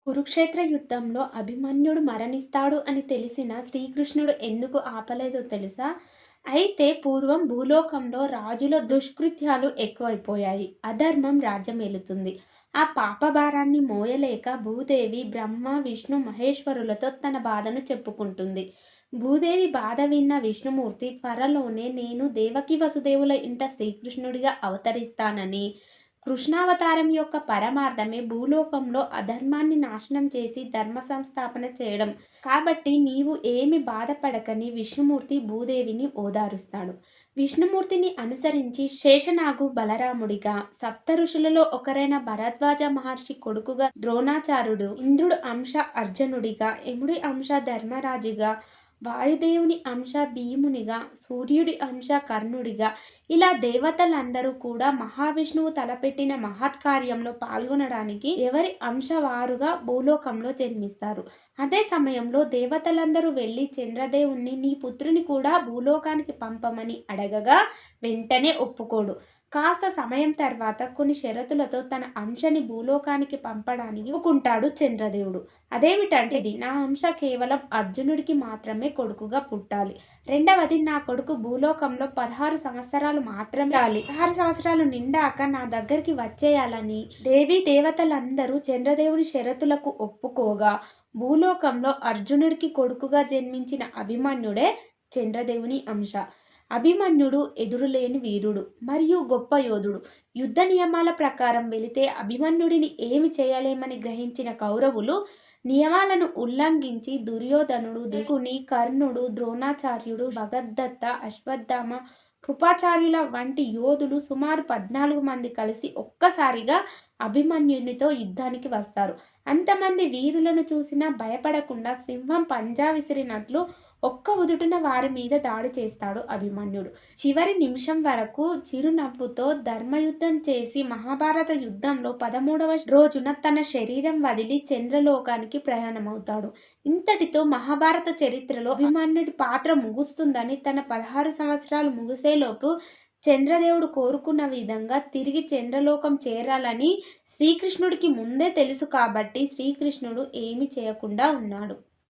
కురుక్షేత్ర యుద్ధంలో అభిమన్యుడు మరణిస్తాడు అని తెలిసిన శ్రీకృష్ణుడు ఎందుకు ఆపలేదో తెలుసా? అయితే పూర్వం భూలోకంలో రాజుల దుష్కృత్యాలు ఎక్కువైపోయాయి. అధర్మం రాజ్యమేలుతుంది. ఆ పాపభారాన్ని మోయలేక భూదేవి బ్రహ్మ, విష్ణు, మహేశ్వరులతో తన బాధను చెప్పుకుంటుంది. భూదేవి బాధ విన్న విష్ణుమూర్తి త్వరలోనే నేను దేవకి వసుదేవుల ఇంట శ్రీకృష్ణుడిగా అవతరిస్తానని, కృష్ణావతారం యొక్క పరమార్థమే భూలోకంలో అధర్మాన్ని నాశనం చేసి ధర్మ సంస్థాపన చేయడం. కాబట్టి నీవు ఏమి బాధపడకని విష్ణుమూర్తి భూదేవిని ఓదారుస్తాడు. విష్ణుమూర్తిని అనుసరించి శేషనాగు బలరాముడిగా, సప్త ఋషులలో ఒకరైన భరద్వాజ మహర్షి కొడుకుగా ద్రోణాచార్యుడు, ఇంద్రుడు అంశ అర్జునుడిగా, యముడి అంశ ధర్మరాజుగా, వాయుదేవుని అంశ భీమునిగా, సూర్యుడి అంశ కర్ణుడిగా, ఇలా దేవతలందరూ కూడా మహావిష్ణువు తలపెట్టిన మహత్కార్యంలో పాల్గొనడానికి ఎవరి అంశవారుగా భూలోకంలో జన్మిస్తారు. అదే సమయంలో దేవతలందరూ వెళ్ళి చంద్రదేవుణ్ణి నీ పుత్రుని కూడా భూలోకానికి పంపమని అడగగా వెంటనే ఒప్పుకోడు. కాస్త సమయం తర్వాత కొన్ని షరతులతో తన అంశని భూలోకానికి పంపడానికి ఒప్పుకుంటాడు చంద్రదేవుడు. అదేమిటంటే, ఇది నా అంశ కేవలం అర్జునుడికి మాత్రమే కొడుకుగా పుట్టాలి. రెండవది, నా కొడుకు భూలోకంలో 16 సంవత్సరాలు మాత్రమే ఉండాలి. 16 సంవత్సరాలు నిండాక నా దగ్గరికి వచ్చేయాలని దేవీ దేవతలందరూ చంద్రదేవుని షరతులకు ఒప్పుకోగా, భూలోకంలో అర్జునుడికి కొడుకుగా జన్మించిన అభిమన్యుడే చంద్రదేవుని అంశ. అభిమన్యుడు ఎదురులేని వీరుడు మరియు గొప్ప యోధుడు. యుద్ధ నియమాల ప్రకారం వెళితే అభిమన్యుడిని ఏమి చేయలేమని గ్రహించిన కౌరవులు నియమాలను ఉల్లంఘించి దుర్యోధనుడు, దిగుని, కర్ణుడు, ద్రోణాచార్యుడు, భగదత్త, అశ్వత్థామ, కృపాచార్యుల వంటి యోధులు సుమారు 14 మంది కలిసి ఒక్కసారిగా అభిమన్యునితో యుద్ధానికి వస్తారు. అంతమంది వీరులను చూసినా భయపడకుండా సింహం పంజా విసిరినట్లు ఒక్క ఉదుటున వారి మీద దాడి చేస్తాడు అభిమన్యుడు. చివరి నిమిషం వరకు చిరునవ్వుతో ధర్మయుద్ధం చేసి మహాభారత యుద్ధంలో 13వ రోజున తన శరీరం వదిలి చంద్రలోకానికి ప్రయాణమవుతాడు. ఇంతటితో మహాభారత చరిత్రలో అభిమన్యుడి పాత్ర ముగుస్తుందని, తన 16 సంవత్సరాలు ముగిసేలోపు చంద్రదేవుడు కోరుకున్న విధంగా తిరిగి చంద్రలోకం చేరాలని శ్రీకృష్ణుడికి ముందే తెలుసు కాబట్టి శ్రీకృష్ణుడు ఏమీ చేయకుండా ఉన్నాడు.